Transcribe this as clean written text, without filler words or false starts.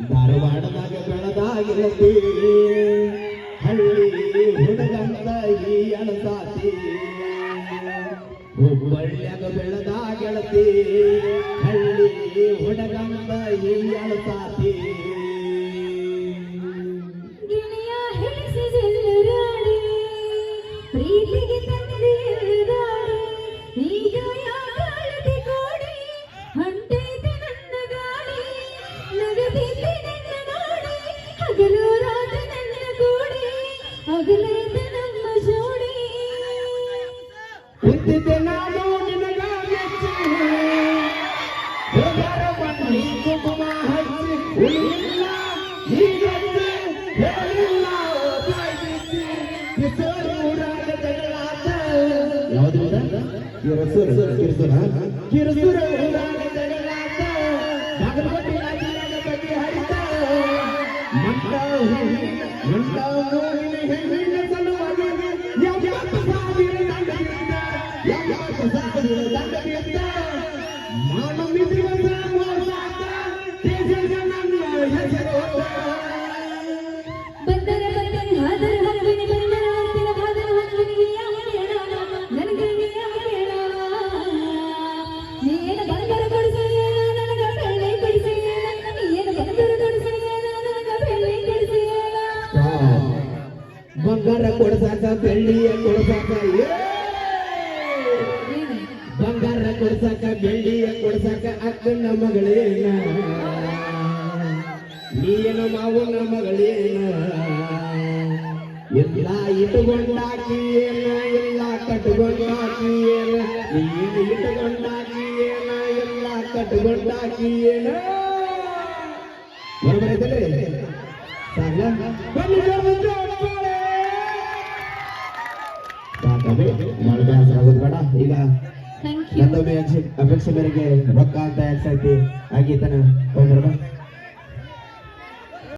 ಧಾರವಾಡದಾಗ ಬೆಳದಾಗಿರತಿ ಹಳ್ಳಿ ಹುಡುಗಂತ ಈ ಅಣಸಾತಿ ಹುಬ್ಬಳ್ಳ್ಯಾಗ ಬೆಳದಾಗಿರತಿ ಹಳ್ಳಿ ಹುಡುಗಂತ ಈ ಅಣಸಾತಿ ಪ್ರೀತಿಗೆ ತಂದೆ ಈಗ ಯಾಕೆ ಕೋಡಿ ಹೊಂಟೈತೆ ನನ್ನ ಗಾಡಿ ನಗದಿದ್ದೆ ನನ್ನ ನೋಡಿ ಹಗಲು ರಾತ ನನ್ನ ಕೂಡಿ ಹಗಲೈತೆ ನಮ್ಮ ಜೋಡಿ ಕುಂತಿದ್ದೆ ನಾನು ನಿನಗಾಗಿ ಹೋಗಾರ ಬನ್ನಿ ಕುಂಕುಮ ಹಚ್ಚಿ ಉಳಿಲ್ಲ ಹೀಗಂತೆ ಹೇಳಿಲ್ಲ ಯಾವ್ದು ಕಿರುಸುರ ಬಾಗಲಕೋಟೆ ರಾಜ್ಯದ ಬಗ್ಗೆ ಹರಿತ ಮಂಡ ಹೆಣ್ಣಿನ ಸಲುವಾಗಿ 70,000 ದಂಡ ಬಿದ್ದ ಮಾನವಿ ದಿವಸ ಮೋಸಾಕ ತೇಜಸ ನನ್ನ ಹೆಸರು ಬಂದರೆ ಬಂದರೆ ಹಾದರ ಹರವಿನ ಬಂದರ ಹತ್ತಿರ ಹಾದರ ಹರವಿನಿಗೆ ಯಾವ ಬೇಡ ನನಗೆ ಯಾವ ಬೇಡ ನೀನು ಬಂದರೆ ಕೊಡಿಸೆಯ ನನಗೆ ಬೆಳ್ಳಿ ಕೊಡಿಸೆಯ ನೀನು ಬಂದರೆ ಕೊಡಿಸೆಯ ನನಗೆ ಬೆಳ್ಳಿ ಕೊಡಿಸೆಯ ಬಂಗಾರ ಕೊಡ್ಸಾಕ ಬೆಳ್ಳಿಯ ಕೊಡ್ಸಾಕ ಬಂಗಾರ ಕೊಡ್ಸಾಕ ಬೆಳ್ಳಿಯ ಕೊಡ್ಸಾಕ ಅಕ್ಕನ ಮಗಳೇನ ನೀನು ಮಾವನ ಮಗಳೇನ ಎಲ್ಲ ಇಟ್ಟುಕೊಂಡಾಕಿ ಏನ ಎಲ್ಲ ಕಟ್ಟುಕೊಂಡಾಕಿ ಏನ ನೀನು ಇಟ್ಟುಕೊಂಡಾಕಿ ಏನ ಎಲ್ಲ ಕಟ್ಟುಕೊಂಡಾಕಿ ಏನ ಬರಬರೈತಲ್ರಿ ಸಾಲ ಆಗೋದು ಬೇಡ ಈಗ ಥ್ಯಾಂಕ್ ಯು ನಂದೊಮ್ಮೆ ಅಪೇಕ್ಷೆ ಮೇರೆಗೆ ರೊಕ್ಕ ಅಂತ ಯಾಕೆ ಆಗೀತನ ಹೋಗ್ಬರ್ಬ